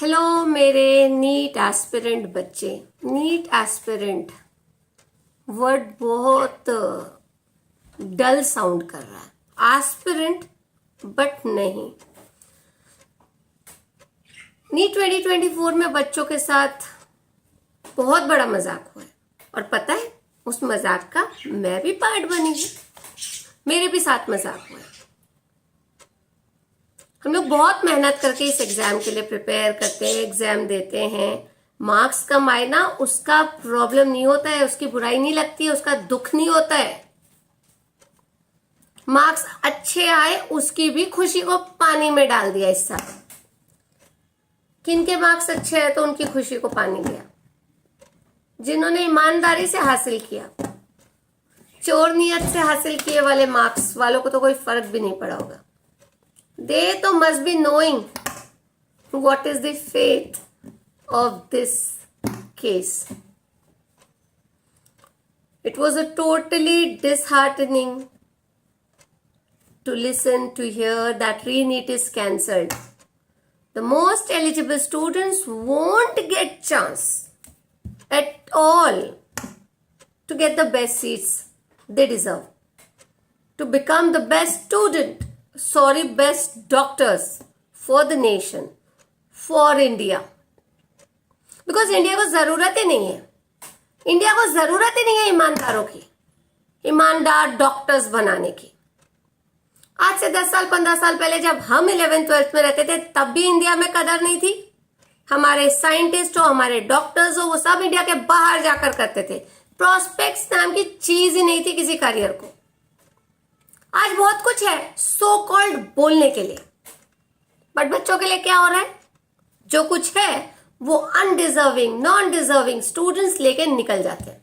Hello मेरे NEET aspirant बच्चे। NEET aspirant word बहुत डल साउंड कर रहा है। एस्पिरेंट बट नहीं। नीट 2024 में बच्चों के साथ बहुत बड़ा मजाक हुआ है और पता है उस मजाक का मैं भी पार्ट बनी हूँ। मेरे भी साथ मजाक हुआ है। हम लोग बहुत मेहनत करके इस एग्जाम के लिए प्रिपेयर करते हैं, एग्जाम देते हैं। मार्क्स कम आए ना उसका प्रॉब्लम नहीं होता है, उसकी बुराई नहीं लगती है, उसका दुख नहीं होता है। मार्क्स अच्छे आए उसकी भी खुशी को पानी में डाल दिया इस साल। किनके मार्क्स अच्छे आए तो उनकी खुशी को पानी दिया। जिन्होंने ईमानदारी से हासिल किया, चोर नियत से हासिल किए वाले मार्क्स वालों को तो कोई फर्क भी नहीं पड़ा होगा। They तो must be knowing what is the fate of this case. It was a totally disheartening to listen to hear that re-NEET is cancelled. The most eligible students won't get chance at all to get the best seats they deserve, to become the best student. Best doctors for the nation, for India. Because India को जरूरत ही नहीं है। India को जरूरत ही नहीं है ईमानदारों की, ईमानदार डॉक्टर्स बनाने की। आज से 10 साल 15 साल पहले जब हम 11th 12th में रहते थे तब भी इंडिया में कदर नहीं थी। हमारे साइंटिस्ट हो, हमारे डॉक्टर्स हो, वो सब इंडिया के बाहर जाकर करते थे। प्रोस्पेक्ट्स नाम की चीज ही नहीं थी किसी करियर को। आज बहुत कुछ है सो कॉल्ड बोलने के लिए, बट बच्चों के लिए क्या हो रहा है? जो कुछ है वो अनडिजर्विंग, नॉन डिजर्विंग स्टूडेंट्स लेके निकल जाते हैं।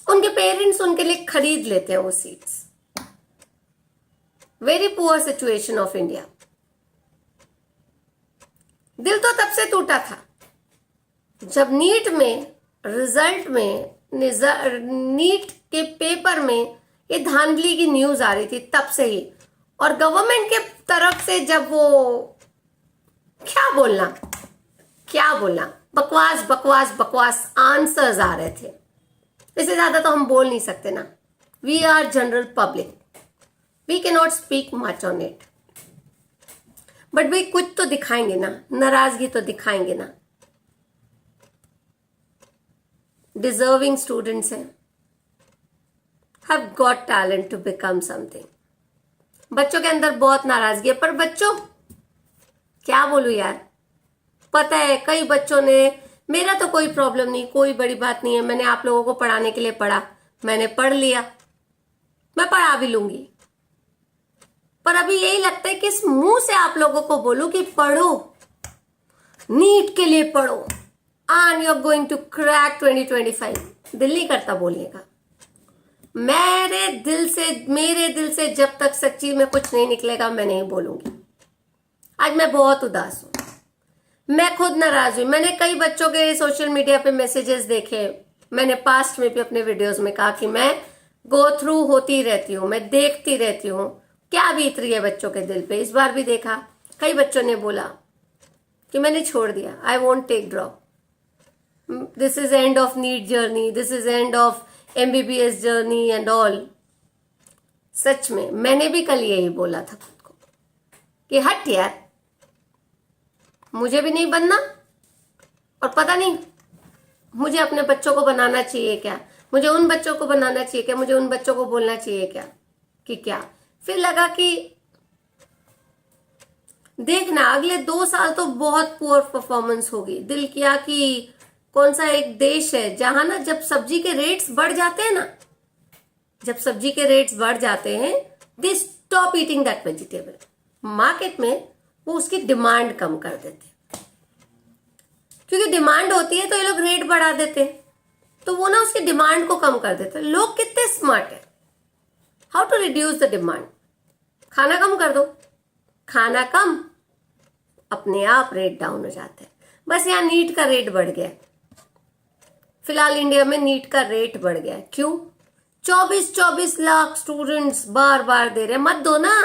उनके पेरेंट्स उनके लिए खरीद लेते हैं वो seats. Very poor situation of India. दिल तो तब से टूटा था जब नीट में रिजल्ट में नीट के पेपर में ये धांधली की न्यूज आ रही थी तब से ही। और गवर्नमेंट के तरफ से जब वो क्या बोलना बकवास बकवास बकवास आंसर्स आ रहे थे। इससे ज्यादा तो हम बोल नहीं सकते ना। We are general public, we can not speak much on it, but भाई कुछ तो दिखाएंगे ना, नाराजगी तो दिखाएंगे ना। डिजर्विंग स्टूडेंट्स हैं, have got talent to become something. बच्चों के अंदर बहुत नाराजगी है। पर बच्चों क्या बोलूं यार, पता है कई बच्चों ने, मेरा तो कोई प्रॉब्लम नहीं, कोई बड़ी बात नहीं है। मैंने आप लोगों को पढ़ाने के लिए पढ़ा, मैंने पढ़ लिया, मैं पढ़ा भी लूंगी। पर अभी यही लगता है कि इस मुंह से आप लोगों को बोलूं कि पढ़ो, नीट के लिए पढ़ो and you are going to crack 2025। दिल नहीं करता बोलने का। मेरे दिल से जब तक सच्ची में कुछ नहीं निकलेगा मैं नहीं बोलूंगी। आज मैं बहुत उदास हूं, मैं खुद नाराज हूं। मैंने कई बच्चों के सोशल मीडिया पे मैसेजेस देखे। मैंने पास्ट में भी अपने वीडियोस में कहा कि मैं गो थ्रू होती रहती हूँ, मैं देखती रहती हूँ क्या बीत रही है बच्चों के दिल पे। इस बार भी देखा, कई बच्चों ने बोला कि मैंने छोड़ दिया, I won't take drop, this is end of NEET journey, this is end of MBBS journey and all. सच में मैंने भी कल यही बोला था खुद को कि हट यार, मुझे भी नहीं बनना। और पता नहीं मुझे अपने बच्चों को बनाना चाहिए क्या, मुझे उन बच्चों को बनाना चाहिए क्या, मुझे उन बच्चों को बोलना चाहिए क्या कि क्या। फिर लगा कि देखना अगले 2 साल तो बहुत पुअर परफॉर्मेंस होगी। दिल किया कि कौन सा एक देश है जहां ना जब सब्जी के रेट्स बढ़ जाते हैं ना, जब सब्जी के रेट्स बढ़ जाते हैं, they stop eating that vegetable. Market में वो उसकी डिमांड कम कर देते हैं, क्योंकि डिमांड होती है तो ये लोग रेट बढ़ा देते हैं, तो वो ना उसकी डिमांड को कम कर देते हैं। लोग कितने स्मार्ट है। How to reduce the demand? खाना कम कर दो, खाना कम, अपने आप रेट डाउन हो जाते हैं। बस यहाँ नीट का रेट बढ़ गया। फिलहाल इंडिया में नीट का रेट बढ़ गया। क्यों? 24 लाख स्टूडेंट्स बार बार दे रहे, मत दो ना।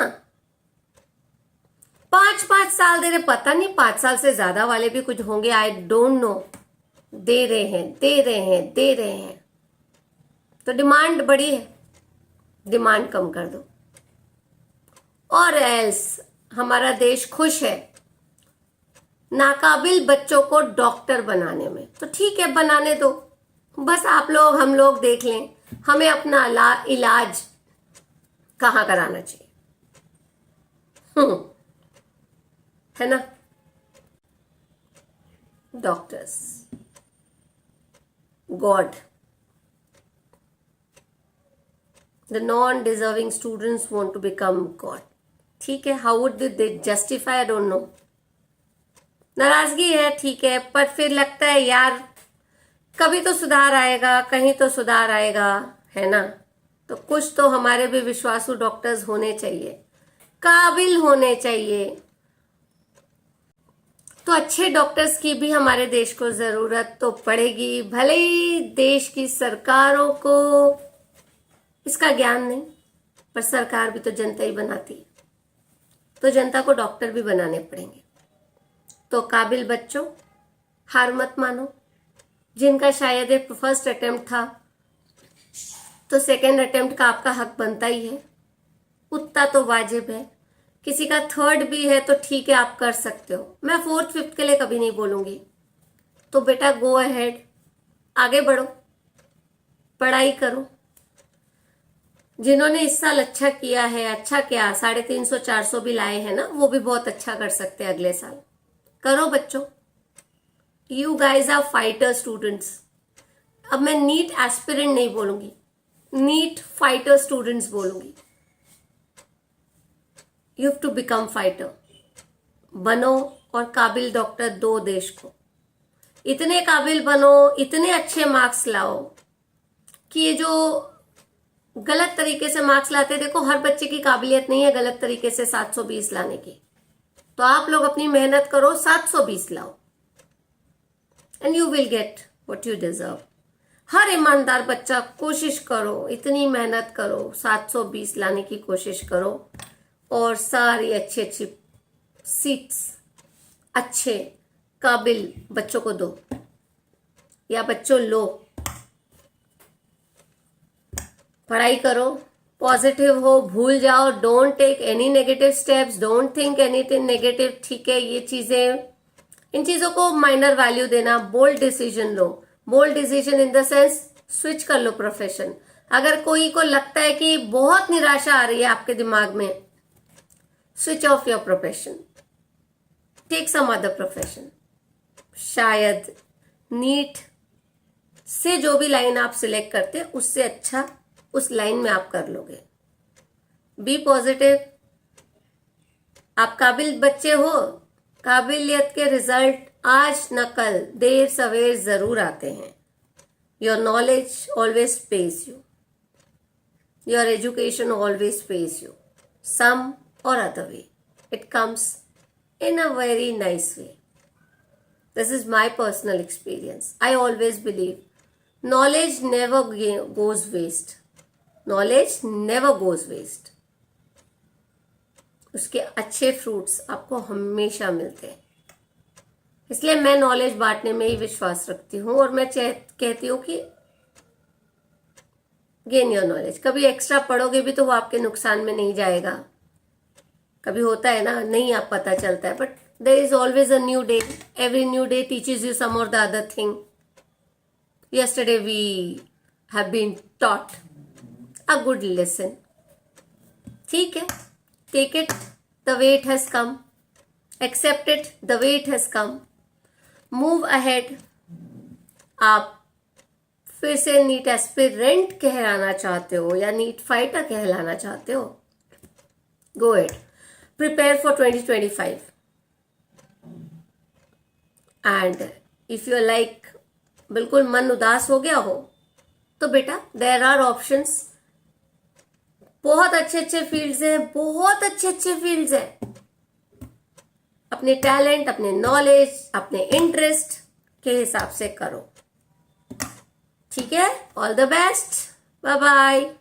5-5 साल दे रहे, पता नहीं 5 साल से ज्यादा वाले भी कुछ होंगे, आई डोंट नो। दे रहे हैं, दे रहे हैं, दे रहे हैं। तो डिमांड बड़ी है, डिमांड कम कर दो, और एल्स हमारा देश खुश है नाकाबिल बच्चों को डॉक्टर बनाने में। तो ठीक है, बनाने दो, बस आप लोग हम लोग देख लें हमें अपना इलाज कहाँ कराना चाहिए। है ना। Doctors, god, the non deserving students want to become god. ठीक है, how would they justify, I don't know. नाराजगी है, ठीक है, पर फिर लगता है यार कभी तो सुधार आएगा, कहीं तो सुधार आएगा, है ना। तो कुछ तो हमारे भी विश्वासु डॉक्टर्स होने चाहिए, काबिल होने चाहिए। तो अच्छे डॉक्टर्स की भी हमारे देश को जरूरत तो पड़ेगी, भले ही देश की सरकारों को इसका ज्ञान नहीं, पर सरकार भी तो जनता ही बनाती है, तो जनता को डॉक्टर भी बनाने पड़ेंगे। तो काबिल बच्चों, हार मत मानो। जिनका शायद एक फर्स्ट अटेम्प्ट था, तो सेकंड अटेम्प्ट का आपका हक बनता ही है, उतना तो वाजिब है। किसी का थर्ड भी है तो ठीक है, आप कर सकते हो। मैं फोर्थ फिफ्थ के लिए कभी नहीं बोलूंगी। तो बेटा गो अहेड, आगे बढ़ो, पढ़ाई करो। जिन्होंने इस साल अच्छा किया है, अच्छा क्या 350-400 भी लाए हैं ना, वो भी बहुत अच्छा कर सकते हैं अगले साल। करो बच्चों, you guys are fighter students. अब मैं नीट एस्पिरेंट नहीं बोलूंगी, नीट फाइटर स्टूडेंट्स बोलूंगी। You have to become fighter. बनो और काबिल डॉक्टर दो देश को। इतने काबिल बनो, इतने अच्छे मार्क्स लाओ कि ये जो गलत तरीके से मार्क्स लाते, देखो हर बच्चे की काबिलियत नहीं है गलत तरीके से 720 लाने की। तो आप लोग अपनी मेहनत करो, 720 लाओ, and you will get what you deserve. हर ईमानदार बच्चा कोशिश करो, इतनी मेहनत करो, 720 लाने की कोशिश करो, और सारी अच्छी अच्छी सीट्स अच्छे काबिल बच्चों को दो, या बच्चों लो। पढ़ाई करो, पॉजिटिव हो, भूल जाओ, don't take any negative steps, don't think anything negative. ठीक है, ये चीजें, इन चीजों को माइनर वैल्यू देना। बोल्ड डिसीजन लो, bold decision in the sense switch कर लो प्रोफेशन। अगर कोई को लगता है कि बहुत निराशा आ रही है आपके दिमाग में, switch off your profession, take some other profession. शायद नीट से जो भी लाइन आप सिलेक्ट करते हैं उससे अच्छा उस लाइन में आप कर लोगे। Be positive. आप काबिल बच्चे हो, काबिलियत के रिजल्ट आज न कल देर सवेर जरूर आते हैं। Your knowledge always pays you, your education always pays you, some or other way. It comes in a very nice way. This is my personal experience. I always believe knowledge never goes waste. Knowledge never goes waste. उसके अच्छे fruits आपको हमेशा मिलते हैं। इसलिए मैं knowledge बांटने में ही विश्वास रखती हूँ, और मैं कहती हूँ कि गेन योर नॉलेज। कभी एक्स्ट्रा पढ़ोगे भी तो वो आपके नुकसान में नहीं जाएगा। कभी होता है ना, नहीं आप पता चलता है, but there is always a new day. Every new day teaches you some or the other thing. Yesterday we have been taught a good lesson. ठीक है, take it the way it has come, accept it the way it has come, move ahead. आप फिर से NEET aspirant कहलाना चाहते हो या NEET fighter कहलाना चाहते हो, go it, prepare for 2025. And if you're like बिल्कुल मन उदास हो गया हो, तो बेटा there are options. बहुत अच्छे अच्छे फील्ड्स हैं, बहुत अच्छे अच्छे फील्ड्स हैं। अपने टैलेंट, अपने नॉलेज, अपने इंटरेस्ट के हिसाब से करो। ठीक है, all the best, bye bye.